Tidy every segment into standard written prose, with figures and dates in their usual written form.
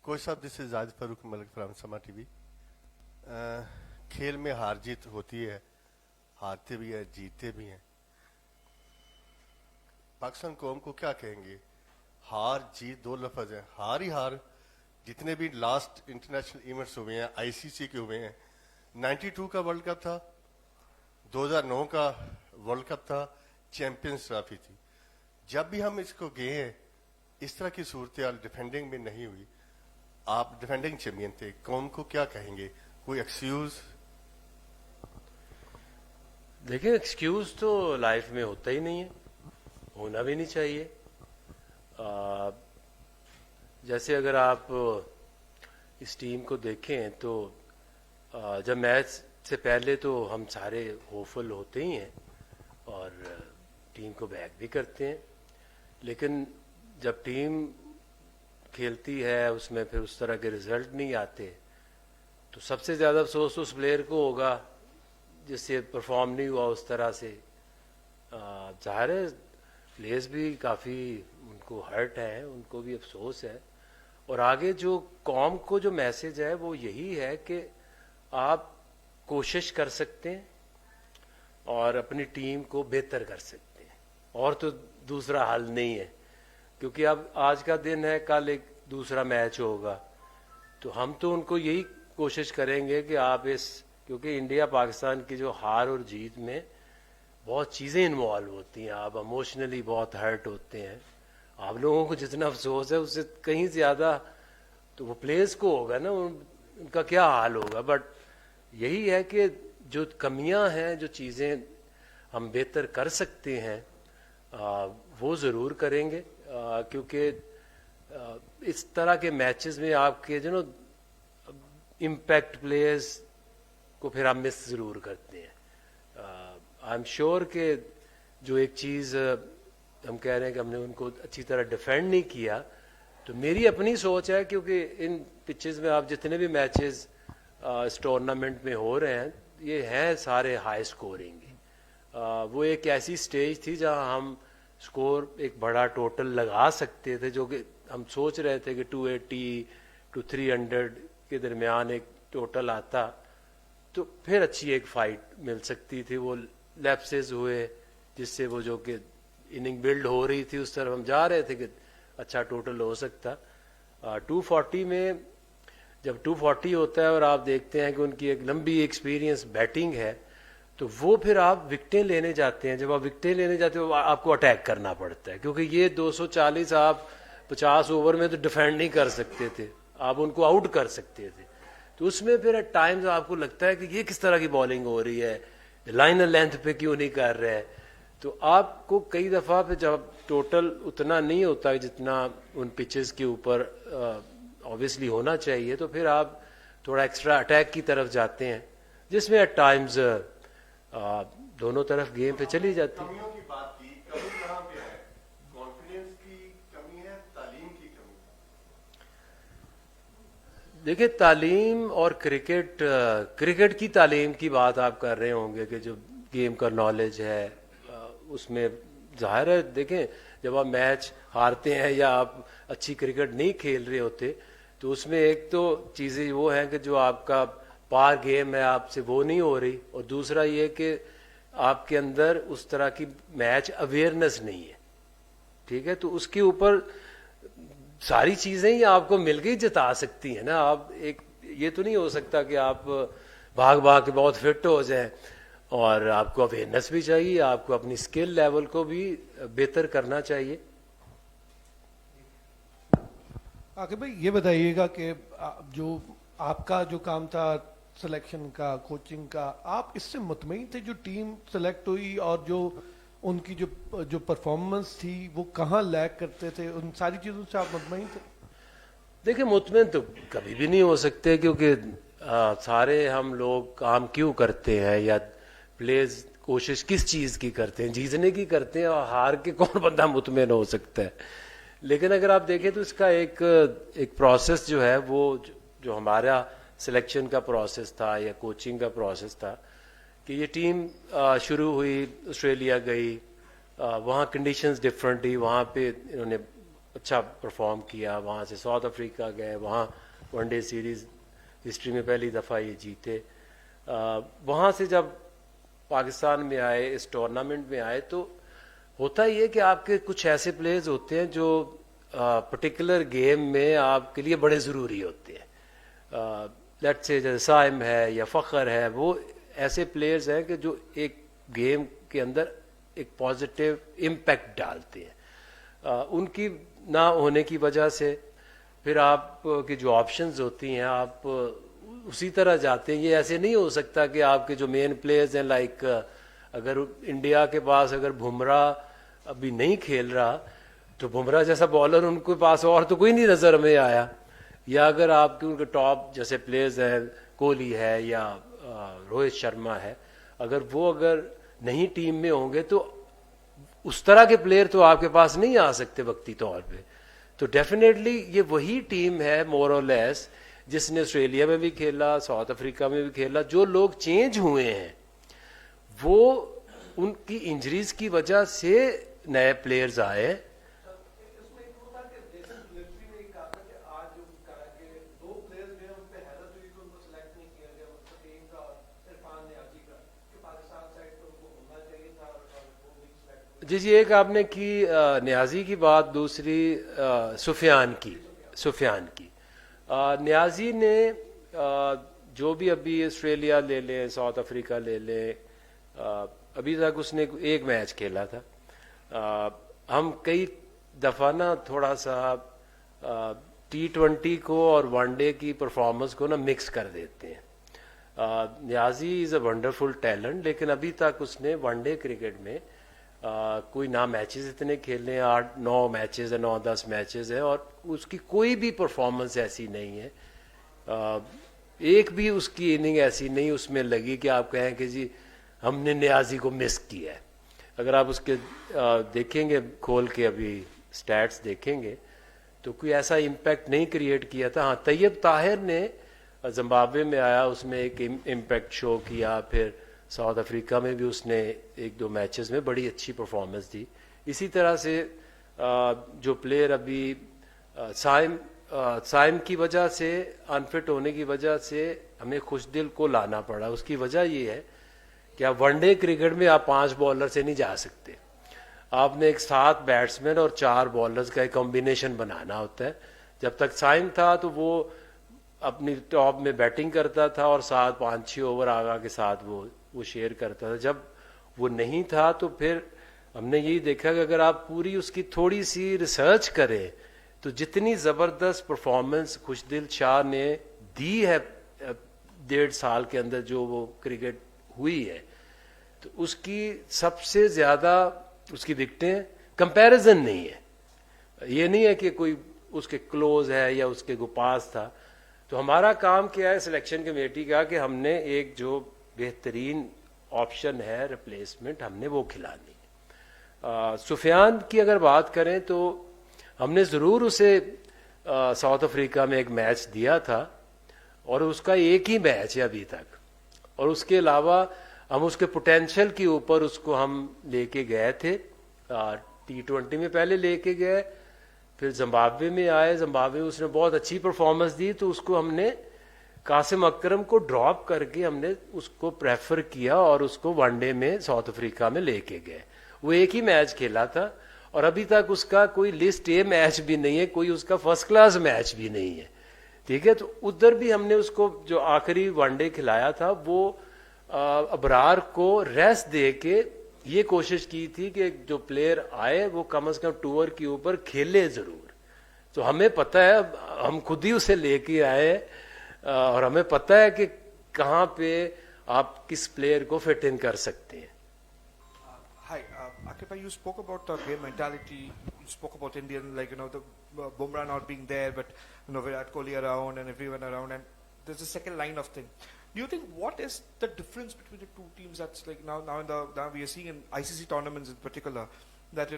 Coach साहब, this is Zahid Farooq Malik from समा TV. खेल में हार जीत होती है, हारते भी हैं जीतते भी हैं। पाकिस्तान कौम को क्या कहेंगे? हार जीत दो लफ्ज हैं, हार ही हार। जितने भी लास्ट इंटरनेशनल इवेंट्स हुए हैं, आईसीसी के हुए हैं, 92 का वर्ल्ड कप था, 2009 का वर्ल्ड कप था, चैंपियंस ट्रॉफी थी। जब भी हम इसको गए हैं, इस तरह की सूरत डिफेंडिंग में नहीं हुई। आप डिफेंडिंग चैंपियन थे, कौम को क्या कहेंगे? कोई एक्सक्यूज? देखिए, एक्सक्यूज तो लाइफ में होता ही नहीं है, होना भी नहीं चाहिए। जैसे अगर आप इस टीम को देखें तो जब मैच से पहले तो हम सारे होपफुल होते ही हैं और टीम को बैक भी करते हैं, लेकिन जब टीम खेलती है उसमें फिर उस तरह के रिजल्ट नहीं आते तो सबसे ज़्यादा अफसोस उस प्लेयर को होगा जिससे परफॉर्म नहीं हुआ उस तरह से। ज़ाहिर है प्लेयर्स भी काफ़ी उनको हर्ट है, उनको भी अफसोस है। और आगे जो कौम को जो मैसेज है वो यही है कि आप कोशिश कर सकते हैं और अपनी टीम को बेहतर कर सकते हैं, और तो दूसरा हल नहीं है। क्योंकि अब आज का दिन है, कल एक दूसरा मैच होगा, तो हम तो उनको यही कोशिश करेंगे कि आप क्योंकि इंडिया पाकिस्तान की जो हार और जीत में बहुत चीज़ें इन्वॉल्व होती हैं, आप इमोशनली बहुत हर्ट होते हैं। आप लोगों को जितना अफसोस है उससे कहीं ज़्यादा तो वो प्लेयर्स को होगा ना, उनका क्या हाल होगा। बट यही है कि जो कमियां हैं, जो चीज़ें हम बेहतर कर सकते हैं वो ज़रूर करेंगे। क्योंकि इस तरह के मैचेस में आपके जो नो इम्पैक्ट प्लेयर्स को फिर आप मिस ज़रूर करते हैं। आई एम श्योर कि जो एक चीज़ हम कह रहे हैं कि हमने उनको अच्छी तरह डिफेंड नहीं किया, तो मेरी अपनी सोच है क्योंकि इन पिचेस में आप जितने भी मैचेस इस टूर्नामेंट में हो रहे हैं ये हैं सारे हाई स्कोरिंग। वो एक ऐसी स्टेज थी जहां हम स्कोर एक बड़ा टोटल लगा सकते थे, जो कि हम सोच रहे थे कि 280 to 300 के दरमियान एक टोटल आता तो फिर अच्छी एक फाइट मिल सकती थी। वो लैप्सेस हुए जिससे वो जो कि इनिंग बिल्ड हो रही थी उस तरफ हम जा रहे थे कि अच्छा टोटल हो सकता। 240 में जब 240 होता है और आप देखते हैं कि उनकी एक लंबी एक्सपीरियंस बैटिंग है, तो वो फिर आप विकटें लेने जाते हैं। जब आप विकटें लेने जाते हो आपको अटैक करना पड़ता है, क्योंकि ये 240 आप 50 ओवर में तो डिफेंड नहीं कर सकते थे, आप उनको आउट कर सकते थे। तो उसमें फिर एट टाइम्स आपको लगता है कि ये किस तरह की बॉलिंग हो रही है, लाइनर लेंथ पे क्यों नहीं कर रहे हैं। तो आपको कई दफ़ा पे जब टोटल उतना नहीं होता जितना उन पिचेस के ऊपर ऑब्वियसली होना चाहिए, तो फिर आप थोड़ा एक्स्ट्रा अटैक की तरफ जाते हैं, जिसमें एट टाइम्स दोनों तरफ गेम पे चली जाती है। कमियों की बात की, कमी कहाँ पे है? कॉन्फिडेंस की कमी है, तालीम की कमी? देखिए, तालीम और क्रिकेट की तालीम की बात आप कर रहे होंगे कि जो गेम का नॉलेज है उसमें ज़ाहिर है। देखें, जब आप मैच हारते हैं या आप अच्छी क्रिकेट नहीं खेल रहे होते तो उसमें एक तो चीज़ें वो हैं कि जो आपका पार गेम है आपसे वो नहीं हो रही, और दूसरा ये कि आपके अंदर उस तरह की मैच अवेयरनेस नहीं है। ठीक है, तो उसके ऊपर सारी चीज़ें ही आपको मिलकर ही जिता सकती हैं ना। आप एक ये तो नहीं हो सकता कि आप भाग भाग के बहुत फिट हो जाएं, और आपको अवेयरनेस भी चाहिए, आपको अपनी स्किल लेवल को भी बेहतर करना चाहिए। आगे भाई ये बताइएगा कि जो आपका जो काम था सिलेक्शन का, कोचिंग का, आप इससे मुतमईन थे जो टीम सेलेक्ट हुई और जो उनकी जो परफॉर्मेंस थी वो कहाँ लैग करते थे, उन सारी चीज़ों से आप मुतमईन थे? देखिए, मुतमईन तो कभी भी नहीं हो सकते, क्योंकि सारे हम लोग काम क्यों करते हैं या प्लेयर्स कोशिश किस चीज़ की करते हैं? जीतने की करते हैं, और हार के कौन बंदा मुतमईन हो सकता है? लेकिन अगर आप देखें तो इसका एक प्रोसेस जो है वो जो हमारा सिलेक्शन का प्रोसेस था या कोचिंग का प्रोसेस था कि ये टीम शुरू हुई, ऑस्ट्रेलिया गई, वहाँ कंडीशंस डिफरेंट थी, वहाँ पे इन्होंने अच्छा परफॉर्म किया, वहाँ से साउथ अफ्रीका गए, वहाँ वनडे सीरीज़ हिस्ट्री में पहली दफ़ा ये जीते। वहाँ से जब पाकिस्तान में आए, इस टूर्नामेंट में आए, तो होता ही है कि आपके कुछ ऐसे प्लेयर्स होते हैं जो पर्टिकुलर गेम में आपके लिए बड़े ज़रूरी होते हैं। लेट्स से जैसे साइम है या फ़खर है, वो ऐसे प्लेयर्स हैं कि जो एक गेम के अंदर एक पॉजिटिव इम्पैक्ट डालते हैं। उनकी ना होने की वजह से फिर आप की जो ऑप्शंस होती हैं आप उसी तरह जाते हैं। ये ऐसे नहीं हो सकता कि आपके जो मेन प्लेयर्स हैं, लाइक अगर इंडिया के पास अगर बुमराह अभी नहीं खेल रहा तो बुमराह जैसा बॉलर उनके पास और तो कोई नहीं नज़र में आया, या अगर आपके उनके टॉप जैसे प्लेयर्स हैं, कोहली है या रोहित शर्मा है, अगर नहीं टीम में होंगे तो उस तरह के प्लेयर तो आपके पास नहीं आ सकते वक्ती तौर पे। तो डेफिनेटली ये वही टीम है मोर और लेस जिसने ऑस्ट्रेलिया में भी खेला, साउथ अफ्रीका में भी खेला। जो लोग चेंज हुए हैं वो उनकी इंजरीज की वजह से नए प्लेयर्स आए। जी जी, एक आपने की न्याजी की बात, दूसरी सुफियान की। न्याजी ने जो भी अभी ऑस्ट्रेलिया ले लें, साउथ अफ्रीका ले लें, अभी तक उसने एक मैच खेला था। हम कई दफ़ा ना थोड़ा सा T20 को और वनडे की परफॉर्मेंस को ना मिक्स कर देते हैं। Niazi is a wonderful talent, लेकिन अभी तक उसने वनडे क्रिकेट में कोई ना मैचेस इतने खेले, 8-9 मैचेस है, 9-10 मैचेस है, और उसकी कोई भी परफॉर्मेंस ऐसी नहीं है, एक भी उसकी इनिंग ऐसी नहीं उसमें लगी कि आप कहें कि जी हमने न्याजी को मिस किया है। अगर आप उसके देखेंगे खोल के, अभी स्टैट्स देखेंगे, तो कोई ऐसा इम्पैक्ट नहीं क्रिएट किया था। हाँ, तैयब ताहिर ने जिम्बाब्वे में आया, उसमें एक इम्पैक्ट शो किया, फिर साउथ अफ्रीका में भी उसने 1-2 मैचेस में बड़ी अच्छी परफॉर्मेंस दी। इसी तरह से जो प्लेयर अभी साइम की वजह से, अनफिट होने की वजह से हमें खुशदिल को लाना पड़ा। उसकी वजह ये है कि आप वनडे क्रिकेट में आप 5 बॉलर से नहीं जा सकते, आपने एक 7 बैट्समैन और 4 बॉलर्स का एक कॉम्बिनेशन बनाना होता है। जब तक साइम था तो वो अपनी टॉप में बैटिंग करता था और 7-5-6 ओवर आगा के साथ वो शेयर करता था। जब वो नहीं था तो फिर हमने यही देखा कि अगर आप पूरी उसकी थोड़ी सी रिसर्च करें तो जितनी ज़बरदस्त परफॉर्मेंस खुशदिल शाह ने दी है 1.5 साल के अंदर जो वो क्रिकेट हुई है, तो उसकी सबसे ज़्यादा उसकी विकेटें कंपैरिजन नहीं है। ये नहीं है कि कोई उसके क्लोज है या उसके पास था। तो हमारा काम क्या है सिलेक्शन कमेटी का कि हमने एक जो बेहतरीन ऑप्शन है रिप्लेसमेंट, हमने वो खिलानी। सुफियान की अगर बात करें तो हमने ज़रूर उसे साउथ अफ्रीका में एक मैच दिया था और उसका एक ही मैच है अभी तक, और उसके अलावा हम उसके पोटेंशियल के ऊपर उसको हम लेके गए थे। T20 में पहले लेके गए, फिर जिम्बाब्वे में आए, जिम्बाब्वे में उसने बहुत अच्छी परफॉर्मेंस दी, तो उसको हमने कासिम अकरम को ड्रॉप करके हमने उसको प्रेफर किया और उसको वनडे में साउथ अफ्रीका में लेके गए। वो एक ही मैच खेला था और अभी तक उसका कोई लिस्ट ए मैच भी नहीं है, कोई उसका फर्स्ट क्लास मैच भी नहीं है। ठीक है, तो उधर भी हमने उसको जो आखिरी वनडे खिलाया था वो अबरार को रेस्ट दे के ये कोशिश की थी कि जो प्लेयर आए वो कम से कम टूर के ऊपर खेले जरूर। तो हमें पता है, हम खुद ही उसे लेके आए और हमें पता है कि कहाँ पे आप किस प्लेयर को फिट इन कर सकते हैं। Hi, Akif, you spoke about game mentality. You spoke about Indian, like, the Bumrah not being there, but Virat Kohli around and everyone around, and there's a second line of thing. Do you think what is the difference between the two teams? That's like now we are seeing in ICC tournaments in particular that do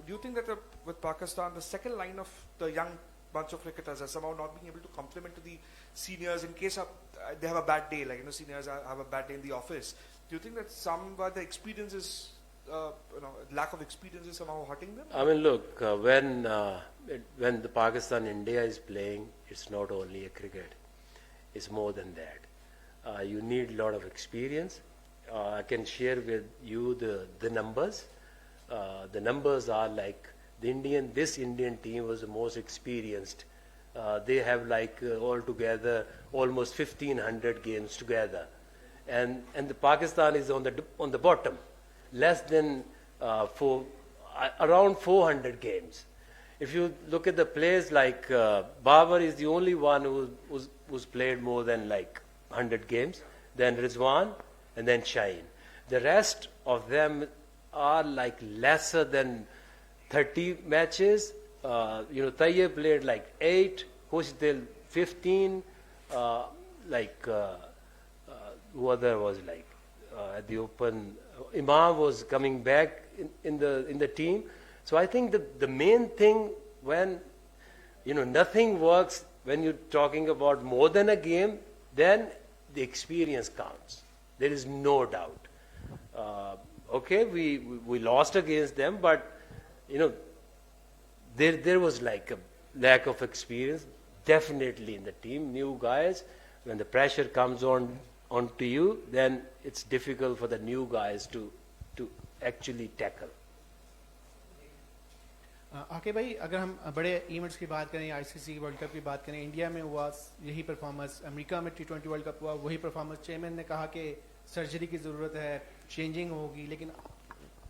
you think that with Pakistan the second line of the young bunch of cricketers are somehow not being able to complement to the seniors in case they have a bad day, like seniors have a bad day in the office? Do you think that somewhere the experience is lack of experience is somehow hurting them? I mean, look, when the Pakistan-India is playing, it's not only a cricket. It's more than that. You need a lot of experience. I can share with you the numbers. The numbers are like this Indian team was the most experienced. They have like altogether almost 1,500 games together, and the Pakistan is on the bottom, less than around 400 games. If you look at the players, like Babar is the only one who's played more than like 100 games, then Rizwan, and then Shaheen. The rest of them are like lesser than 30 matches. Tayyib played like 8, Khushdil 15, who other was like at the Open. Imam was coming back in the team. So I think the main thing, when nothing works, when you're talking about more than a game, then the experience counts. There is no doubt. Okay, we lost against them, but there was like a lack of experience definitely in the team. New guys, when the pressure comes onto you, then it's difficult for the new guys to actually tackle. आके भाई, अगर हम बड़े events की बात करें, ICC world cup की बात करें, इंडिया में हुआ यही परफॉर्मेंस, अमेरिका में T20 वर्ल्ड कप हुआ वही परफॉर्मेंस, चेयरमैन ने कहा कि सर्जरी की ज़रूरत है, चेंजिंग होगी, लेकिन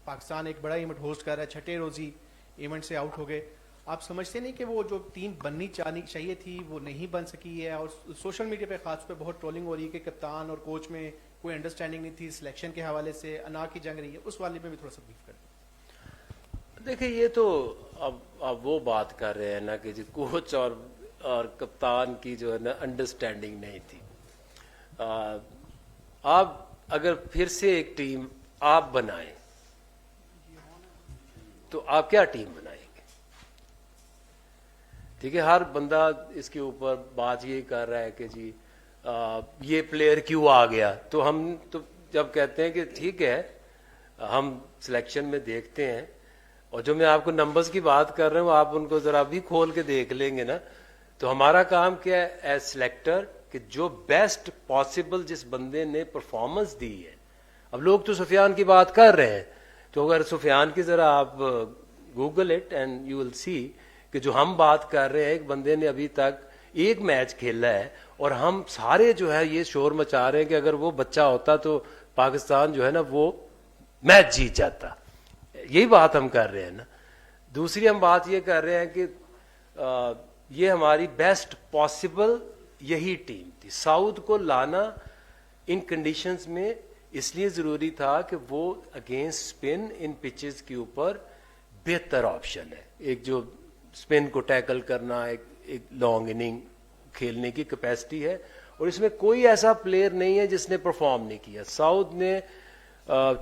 पाकिस्तान एक बड़ा इवेंट होस्ट कर रहा है, छठे रोज़ी इवेंट से आउट हो गए. आप समझते नहीं कि वो जो टीम बननी चाहिए थी वो नहीं बन सकी है? और सोशल मीडिया पे खास पे बहुत ट्रोलिंग हो रही है कि कप्तान और कोच में कोई अंडरस्टैंडिंग नहीं थी, सिलेक्शन के हवाले से अना की जंग रही है, उस वाले में भी थोड़ा सा ब्रीफ करें. देखिए, ये तो अब वो बात कर रहे हैं ना कि जो कोच और कप्तान की जो है ना अंडरस्टैंडिंग नहीं थी. आप अगर फिर से एक टीम आप बनाएं तो आप क्या टीम बनाएंगे? ठीक है, हर बंदा इसके ऊपर बात ये कर रहा है कि जी ये प्लेयर क्यों आ गया. तो हम तो जब कहते हैं कि ठीक है, हम सिलेक्शन में देखते हैं, और जो मैं आपको नंबर्स की बात कर रहा हूँ आप उनको जरा भी खोल के देख लेंगे ना, तो हमारा काम क्या है एज सिलेक्टर कि जो बेस्ट पॉसिबल जिस बंदे ने परफॉर्मेंस दी है. अब लोग तो सुफियान की बात कर रहे हैं, तो अगर सुफियान की जरा आप Google it and you will see कि जो हम बात कर रहे हैं, एक बंदे ने अभी तक एक मैच खेला है, और हम सारे जो है ये शोर मचा रहे हैं कि अगर वो बच्चा होता तो पाकिस्तान जो है ना वो मैच जीत जाता. यही बात हम कर रहे हैं ना. दूसरी हम बात ये कर रहे हैं कि ये हमारी बेस्ट पॉसिबल यही टीम थी. साउथ को लाना इन कंडीशंस में इसलिए जरूरी था कि वो अगेंस्ट स्पिन इन पिचेस के ऊपर बेहतर ऑप्शन है. एक जो स्पिन को टैकल करना, एक लॉन्ग इनिंग खेलने की कैपेसिटी है, और इसमें कोई ऐसा प्लेयर नहीं है जिसने परफॉर्म नहीं किया. साउथ ने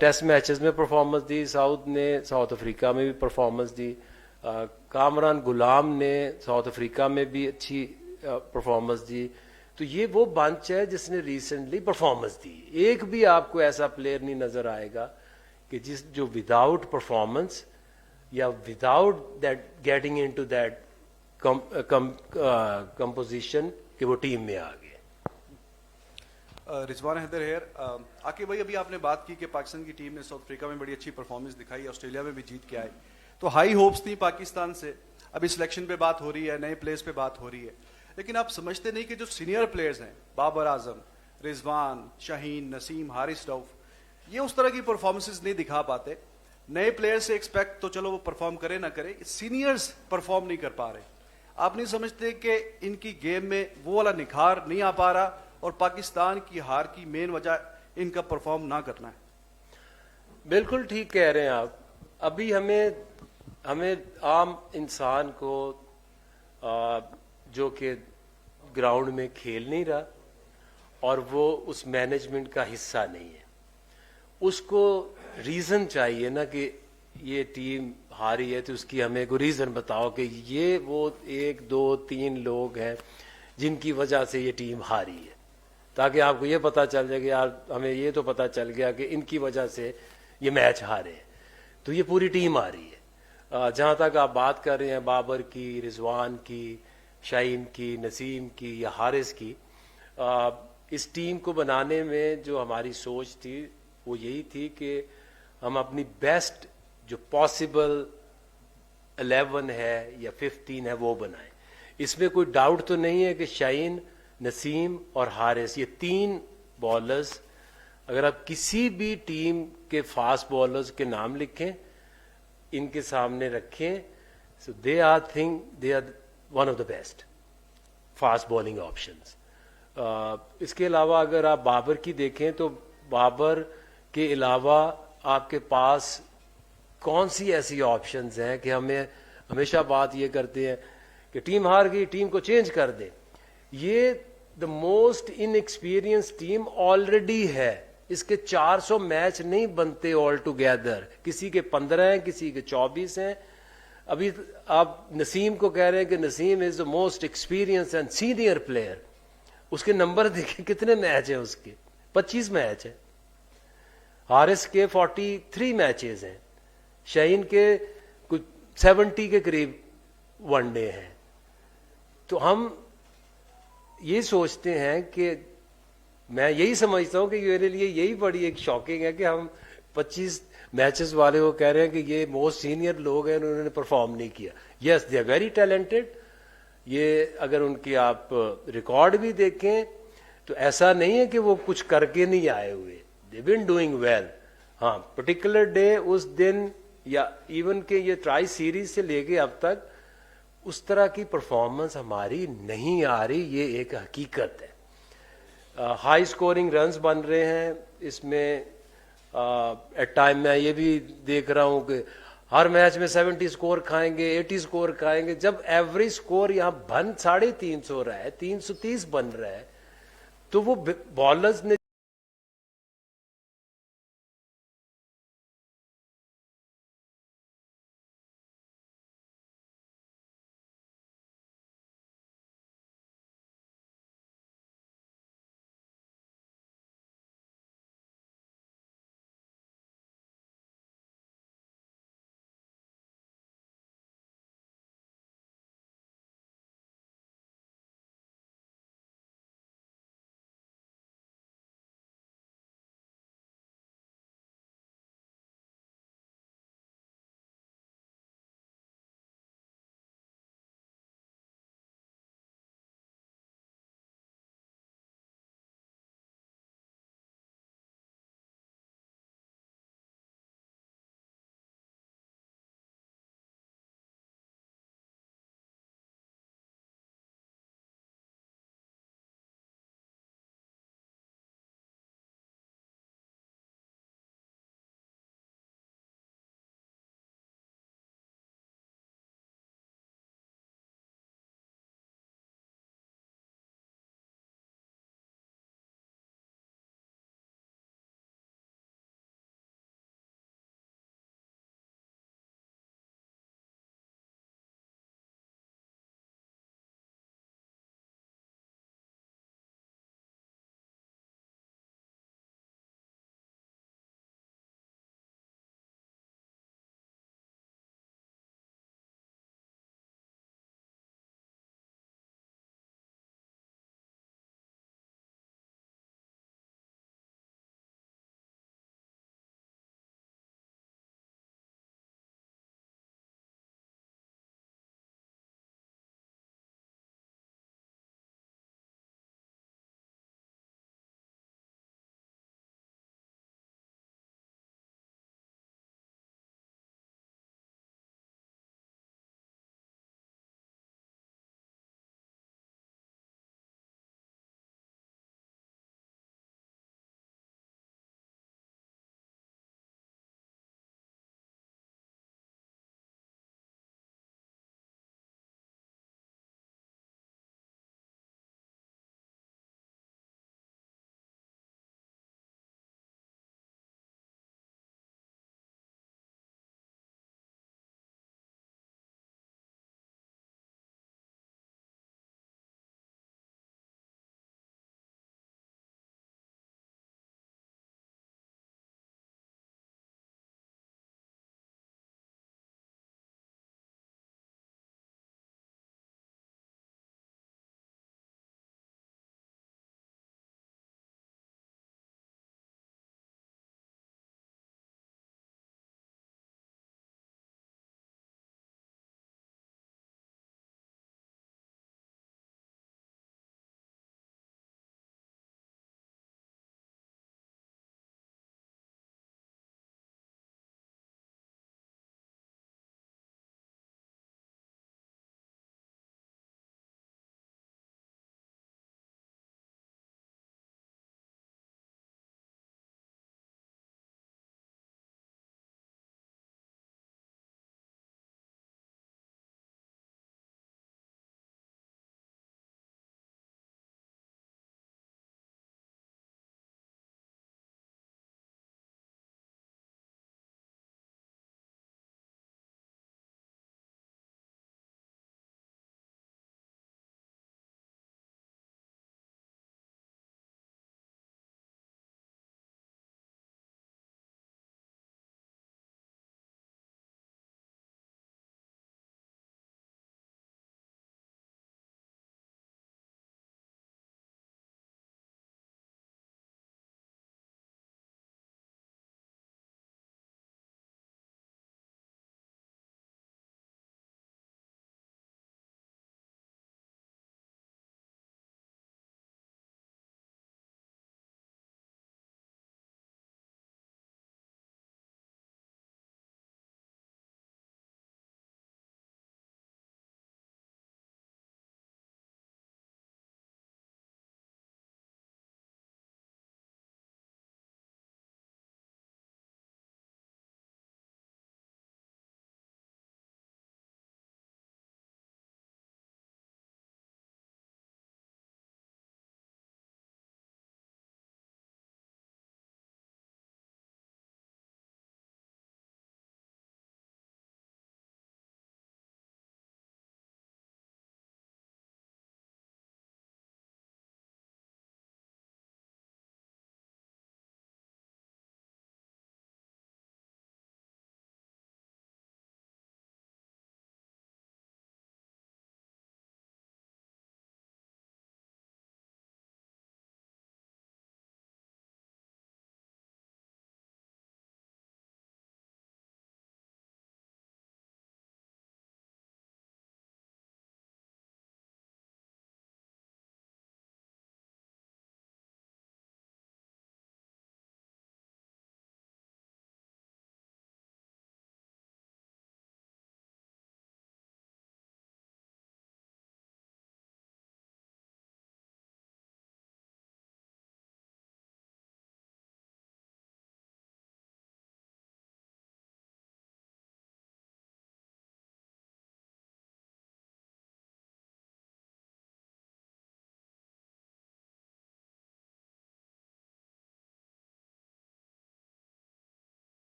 टेस्ट मैचेस में परफॉर्मेंस दी, साउथ ने साउथ अफ्रीका में भी परफॉर्मेंस दी, कामरान गुलाम ने साउथ अफ्रीका में भी अच्छी परफॉर्मेंस दी. तो ये वो बंच है जिसने रिसेंटली परफॉर्मेंस दी. एक भी आपको ऐसा प्लेयर नहीं नजर आएगा कि जो विदाउट परफॉर्मेंस या without that getting into that composition कि वो टीम में आ गए. रिजवान हैदर हेयर. आके भाई, अभी आपने बात की कि पाकिस्तान की टीम ने साउथ अफ्रीका में बड़ी अच्छी परफॉर्मेंस दिखाई, ऑस्ट्रेलिया में भी जीत के आए, तो हाई होप्स थी पाकिस्तान से. अभी सिलेक्शन पे बात हो रही है, नए प्लेयर्स पे बात हो रही है, लेकिन आप समझते नहीं कि जो सीनियर प्लेयर्स हैं, बाबर आजम, रिजवान, शाहीन, नसीम, हारिस रऊफ, ये उस तरह की परफॉर्मेंसेस नहीं दिखा पाते. नए प्लेयर से एक्सपेक्ट तो चलो वो परफॉर्म करे ना करे, सीनियर्स परफॉर्म नहीं कर पा रहे. आप नहीं समझते कि इनकी गेम में वो वाला निखार नहीं आ पा रहा, और पाकिस्तान की हार की मेन वजह इनका परफॉर्म ना करना है? बिल्कुल ठीक कह रहे हैं आप. अभी हमें आम इंसान को जो कि ग्राउंड में खेल नहीं रहा और वो उस मैनेजमेंट का हिस्सा नहीं है, उसको रीजन चाहिए ना कि ये टीम हारी है, तो उसकी हमें कोई रीजन बताओ कि ये वो 1 2 3 लोग हैं जिनकी वजह से ये टीम हारी है, ताकि आपको ये पता चल जाए कि यार हमें ये तो पता चल गया कि इनकी वजह से ये मैच हारे. تو یہ پوری ٹیم آ رہی ہے. جہاں تک آپ بات کر رہے ہیں بابر کی, رضوان کی, شاہین کی, نسیم کی یا حارث کی, اس ٹیم کو بنانے میں جو ہماری سوچ تھی وہ یہی تھی کہ ہم اپنی بیسٹ جو پاسبل 11 ہے یا 15 ہے وہ بنائیں. اس میں کوئی ڈاؤٹ تو نہیں ہے کہ شاہین, نسیم اور حارث, یہ 3 بالرز اگر آپ کسی بھی ٹیم کے فاسٹ بالرز کے نام لکھیں, ان کے سامنے رکھیں, so they are one of the best fast bowling options. اس کے علاوہ اگر آپ بابر کی دیکھیں تو بابر کے علاوہ آپ کے پاس کون سی ایسی آپشنز ہیں کہ ہمیں ہمیشہ بات یہ کرتے ہیں کہ ٹیم ہار گئی, ٹیم کو چینج کر دے. یہ the most in experience team already ہے, اس کے 400 میچ نہیں بنتے آل ٹوگیدر, کسی کے 15 ہیں, کسی کے 24 ہیں. ابھی آپ نسیم کو کہہ رہے ہیں کہ Naseem is the most experienced and senior player, اس کے نمبر دیکھیں کتنے میچ ہیں, اس کے 25 میچ ہیں. حارث کے 43 میچز ہیں, شاہین کے کچھ 70 کے قریب ون ڈے ہیں. تو ہم یہ سوچتے ہیں کہ میں یہی سمجھتا ہوں کہ میرے لیے یہی بڑی ایک شاکنگ ہے کہ ہم 25 میچز والے کو کہہ رہے ہیں کہ یہ موسٹ سینئر لوگ ہیں, انہوں نے پرفارم نہیں کیا. یس دے آر ویری ٹیلنٹڈ. یہ اگر ان کی آپ ریکارڈ بھی دیکھیں تو ایسا نہیں ہے کہ وہ کچھ کر کے نہیں آئے ہوئے, دے بین ڈوئنگ ویل. ہاں پرٹیکولر ڈے اس دن یا ایون کہ یہ ٹرائی سیریز سے لے کے اب تک اس طرح کی پرفارمنس ہماری نہیں آ رہی, یہ ایک حقیقت ہے. ہائی سکورنگ رنز بن رہے ہیں اس میں. ایٹ ٹائم میں یہ بھی دیکھ رہا ہوں کہ ہر میچ میں 70 سکور کھائیں گے, 80 سکور کھائیں گے, جب ایوریج سکور یہاں بن 350 رہا ہے, 330 بن رہا ہے, تو وہ بالرز نے